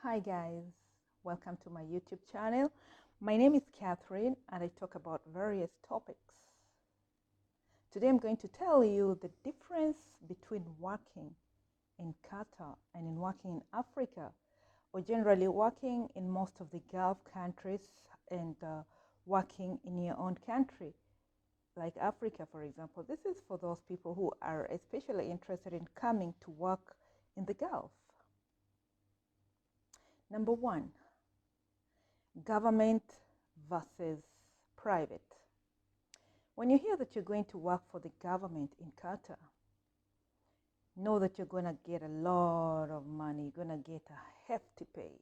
Hi guys, welcome to my YouTube channel. My name is Catherine and I talk about various topics. Today I'm going to tell you the difference between working in Qatar and in working in Africa, or generally working in most of the Gulf countries and working in your own country, like Africa, for example. This is for those people who are especially interested in coming to work in the Gulf. Number one, government versus private. When you hear that you're going to work for the government in Qatar, know that you're going to get a lot of money. You're going to get a hefty pay.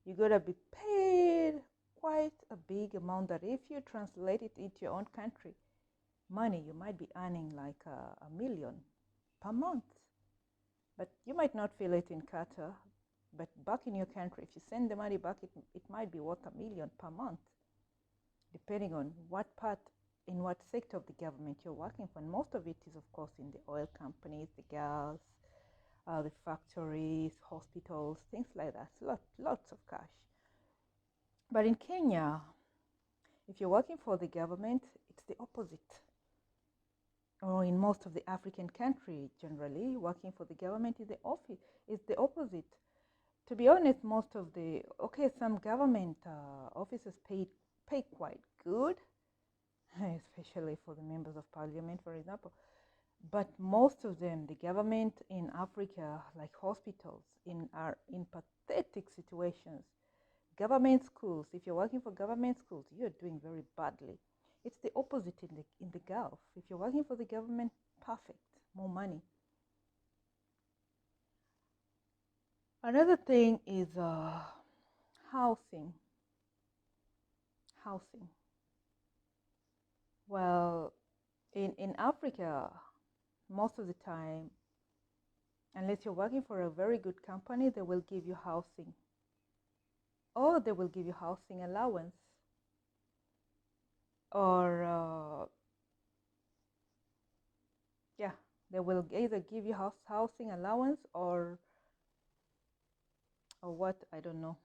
You're going to be paid quite a big amount that if you translate it into your own country, money, you might be earning like a million per month. But you might not feel it in Qatar. But back in your country, if you send the money back, it might be worth a million per month, depending on what part, in what sector of the government you're working for. And most of it is, of course, in the oil companies, the gas, the factories, hospitals, things like that. Lots of cash. But in Kenya, if you're working for the government, it's the opposite. Or in most of the African countries, generally, working for the government is the opposite. To be honest, most of some government officers pay quite good, especially for the members of parliament, for example. But most of them, the government in Africa, like hospitals, are in pathetic situations. Government schools, if you're working for government schools, you're doing very badly. It's the opposite in the Gulf. If you're working for the government, perfect, more money. Another thing is housing. Housing. Well, in Africa, most of the time, unless you're working for a very good company, they will give you housing. Or they will give you housing allowance. Or, they will either give you housing allowance or what, I don't know.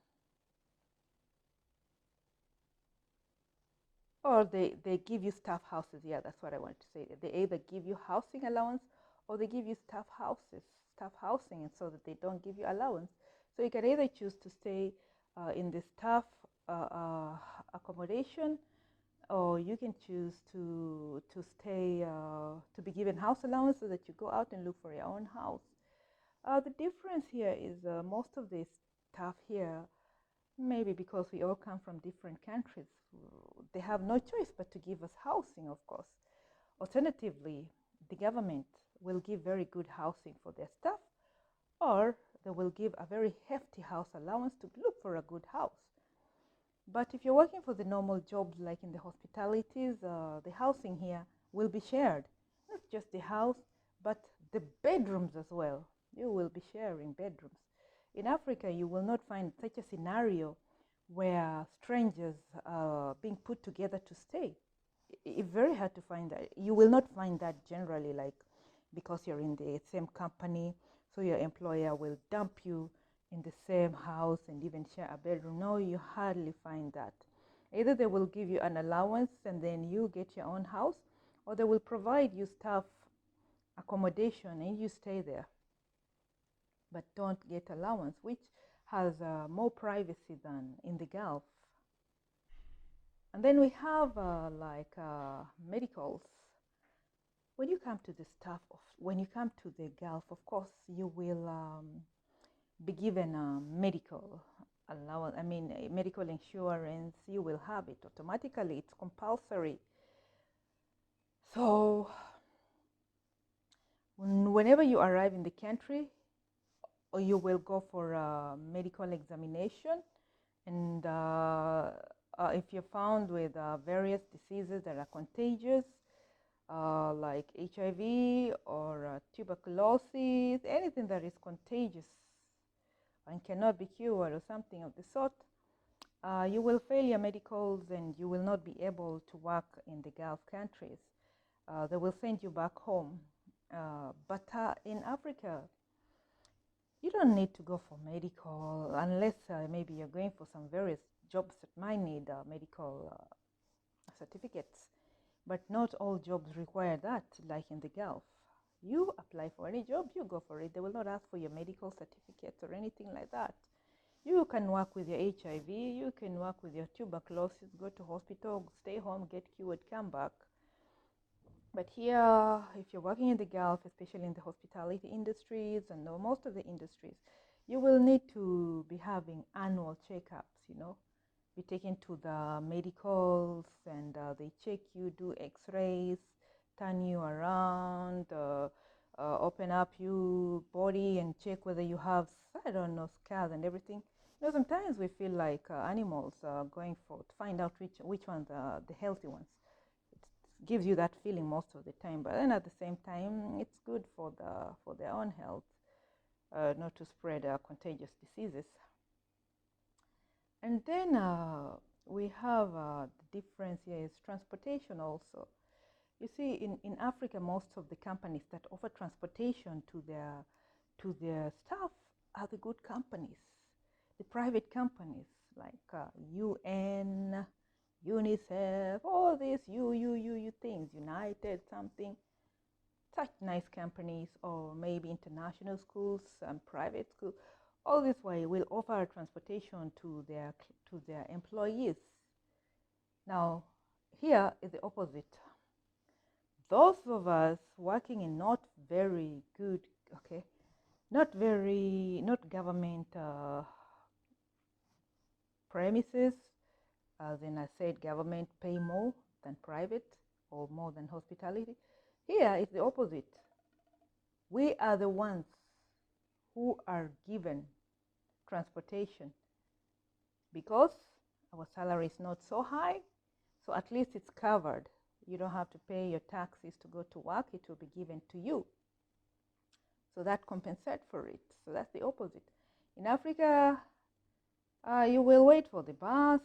Or they give you staff houses. Yeah, that's what I wanted to say. They either give you housing allowance or they give you staff housing, and so that they don't give you allowance. So you can either choose to stay in the staff accommodation, or you can choose to stay to be given house allowance so that you go out and look for your own house. The difference here is most of the staff here, maybe because we all come from different countries, they have no choice but to give us housing, of course. Alternatively, the government will give very good housing for their staff, or they will give a very hefty house allowance to look for a good house. But if you're working for the normal jobs like in the hospitalities, the housing here will be shared. Not just the house, but the bedrooms as well. You will be sharing bedrooms. In Africa, you will not find such a scenario where strangers are being put together to stay. It's very hard to find that. You will not find that generally, like because you're in the same company, so your employer will dump you in the same house and even share a bedroom. No, you hardly find that. Either they will give you an allowance and then you get your own house, or they will provide you staff accommodation and you stay there, but don't get allowance, which has more privacy than in the Gulf. And then we have medicals. When you come to when you come to the Gulf, of course, you will be given a medical allowance. I mean, a medical insurance. You will have it automatically. It's compulsory. So whenever you arrive in the country, or you will go for a medical examination, and if you're found with various diseases that are contagious, like HIV or tuberculosis, anything that is contagious and cannot be cured or something of the sort, you will fail your medicals and you will not be able to work in the Gulf countries. They will send you back home. But in Africa, You don't need to go for medical unless maybe you're going for some various jobs that might need medical certificates. But not all jobs require that, like in the Gulf. You apply for any job, you go for it. They will not ask for your medical certificates or anything like that. You can work with your HIV, you can work with your tuberculosis, go to hospital, stay home, get cured, come back. But here, if you're working in the Gulf, especially in the hospitality industries and most of the industries, you will need to be having annual checkups, be taken to the medicals, and they check you, do x-rays, turn you around, open up your body and check whether you have, I don't know, scars and everything. Sometimes we feel like animals going to find out which ones are the healthy ones. It gives you that feeling most of the time, but then at the same time, it's good for their own health, not to spread contagious diseases. And then we have the difference here is transportation also. You see, in Africa, most of the companies that offer transportation to their staff are the good companies. The private companies like UN, UNICEF, all these you things, United something, such nice companies, or maybe international schools and private schools. All this way will offer transportation to their employees. Now, here is the opposite. Those of us working in not very good, not government premises, as in I said, government pay more than private or more than hospitality. Here is the opposite. We are the ones who are given transportation because our salary is not so high, so at least it's covered. You don't have to pay your taxes to go to work. It will be given to you. So that compensates for it. So that's the opposite. In Africa, you will wait for the bus.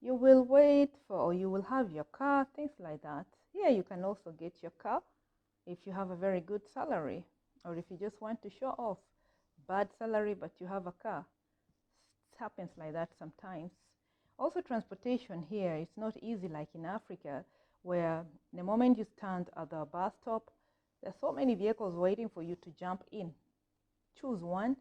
You will wait for, or you will have your car, things like that. Here you can also get your car if you have a very good salary, or if you just want to show off bad salary but you have a car. It happens like that sometimes. Also, transportation here is not easy like in Africa, where the moment you stand at the bus stop, there are so many vehicles waiting for you to jump in. Choose one.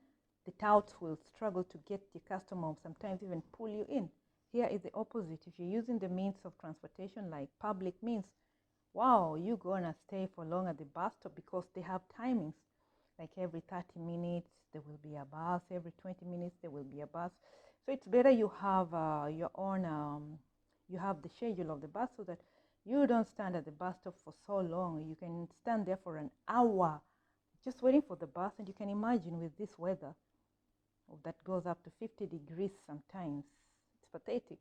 The touts will struggle to get the customer, or sometimes even pull you in. Here is the opposite. If you're using the means of transportation like public means, wow, you're gonna stay for long at the bus stop because they have timings. Like every 30 minutes, there will be a bus. Every 20 minutes, there will be a bus. So it's better you have your own, you have the schedule of the bus so that you don't stand at the bus stop for so long. You can stand there for an hour just waiting for the bus, and you can imagine with this weather that goes up to 50 degrees sometimes. It's pathetic.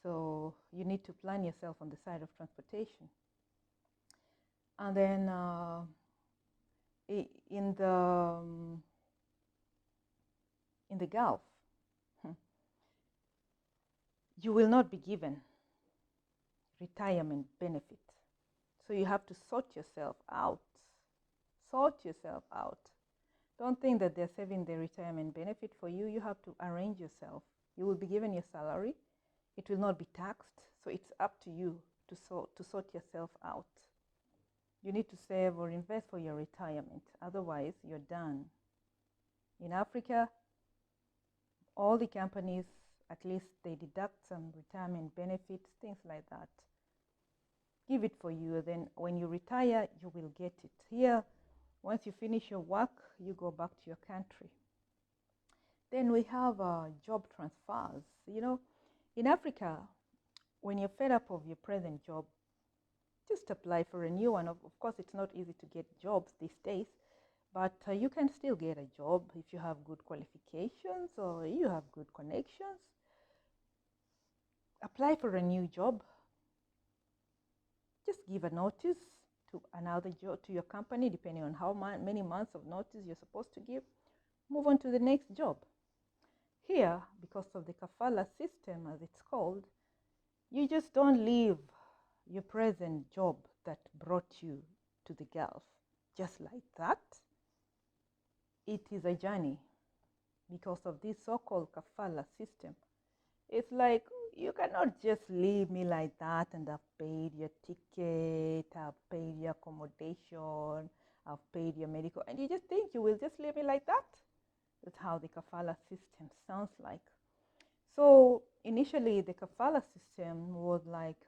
So you need to plan yourself on the side of transportation. And then in the Gulf, you will not be given retirement benefit. So you have to sort yourself out. Sort yourself out. Don't think that they're saving the retirement benefit for you. You have to arrange yourself. You will be given your salary. It will not be taxed. So it's up to you to sort yourself out. You need to save or invest for your retirement. Otherwise, you're done. In Africa, all the companies, at least they deduct some retirement benefits, things like that. Give it for you. Then when you retire, you will get it. Here, once you finish your work, you go back to your country. Then we have job transfers. In Africa, when you're fed up of your present job, just apply for a new one. Of course, it's not easy to get jobs these days, but you can still get a job if you have good qualifications or you have good connections. Apply for a new job. Just give a notice to another job, to your company, depending on how many months of notice you're supposed to give. Move on to the next job. Here, because of the kafala system, as it's called, you just don't leave your present job that brought you to the Gulf just like that. it is a journey because of this so-called kafala system. It's like, you cannot just leave me like that, and I've paid your ticket, I've paid your accommodation, I've paid your medical, and you just think you will just leave me like that? That's how the kafala system sounds like. So initially, the kafala system was like,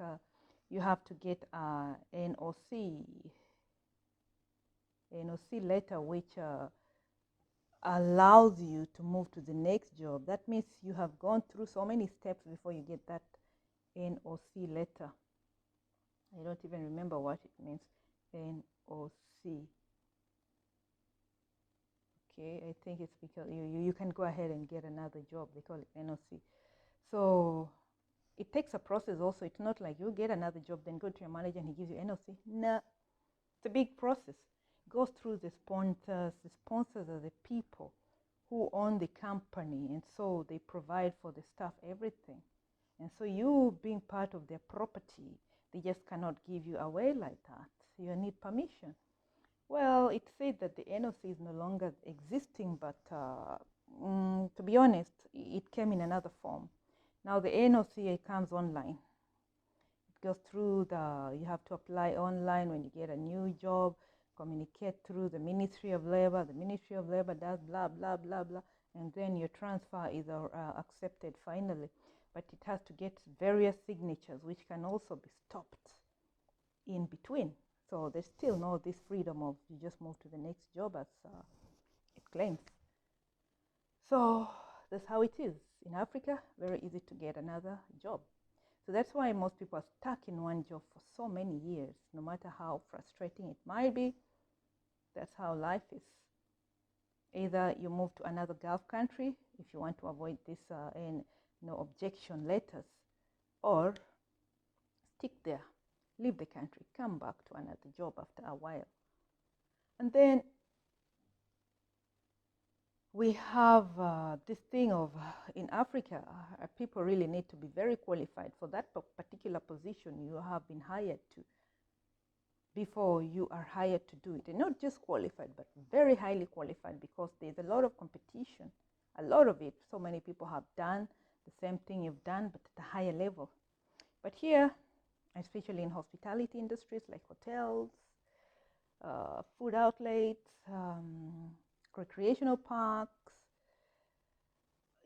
you have to get a NOC letter, which allows you to move to the next job. That means you have gone through so many steps before you get that NOC letter. I don't even remember what it means, NOC. Okay, I think it's because you can go ahead and get another job. They call it NOC. So it takes a process also. It's not like you get another job, then go to your manager and he gives you NOC. No, it's a big process. It goes through the sponsors. The sponsors are the people who own the company, and so they provide for the staff everything. And so you being part of their property, they just cannot give you away like that. You need permission. Well, it said that the NOC is no longer existing, but to be honest, it came in another form. Now the NOC comes online. It goes through you have to apply online when you get a new job, communicate through the Ministry of Labor. The Ministry of Labor does blah, blah, blah, blah, and then your transfer is accepted finally. But it has to get various signatures, which can also be stopped in between. So there's still no this freedom of you just move to the next job as it claims. So that's how it is. In Africa, very easy to get another job. So that's why most people are stuck in one job for so many years, no matter how frustrating it might be. That's how life is. Either you move to another Gulf country if you want to avoid this objection letters, or stick there, leave the country, come back to another job after a while. And then we have this thing of, in Africa, people really need to be very qualified for that particular position you have been hired to before you are hired to do it. And not just qualified, but very highly qualified, because there's a lot of competition, a lot of it. So many people have done the same thing you've done, but at a higher level. But here, especially in hospitality industries like hotels, food outlets, recreational parks,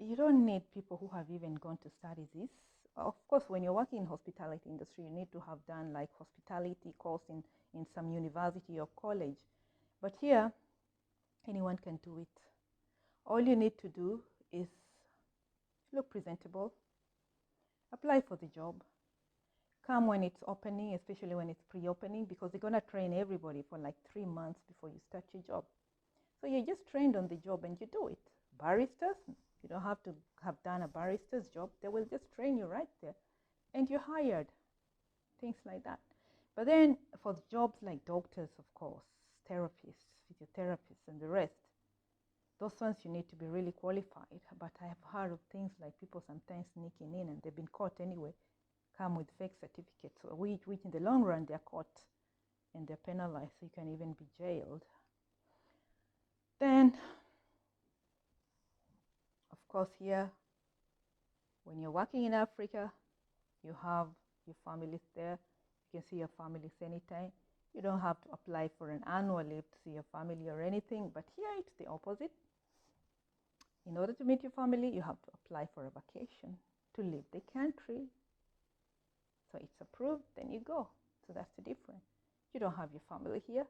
you don't need people who have even gone to study this. Of course, when you're working in hospitality industry, you need to have done like hospitality course in some university or college. But here, anyone can do it. All you need to do is look presentable, apply for the job, come when it's opening, especially when it's pre-opening, because they're going to train everybody for like 3 months before you start your job. So you're just trained on the job and you do it. Baristas, you don't have to have done a barista's job. They will just train you right there and you're hired, things like that. But then for jobs like doctors, of course, therapists, physiotherapists, and the rest, those ones you need to be really qualified. But I have heard of things like people sometimes sneaking in, and they've been caught anyway, come with fake certificates, which in the long run they're caught and they're penalized, so you can even be jailed. Then, of course, here, when you're working in Africa, you have your families there. You can see your families anytime. You don't have to apply for an annual leave to see your family or anything, but here it's the opposite. In order to meet your family, you have to apply for a vacation to leave the country. So it's approved, then you go. So that's the difference. You don't have your family here.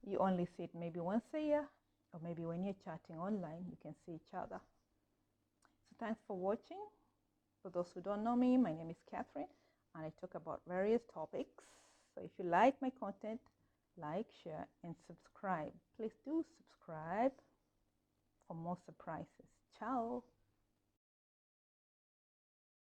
You only see it maybe once a year, or maybe when you're chatting online, you can see each other. So thanks for watching. For those who don't know me, my name is Catherine, and I talk about various topics. So if you like my content, like, share, and subscribe. Please do subscribe for more surprises. Ciao.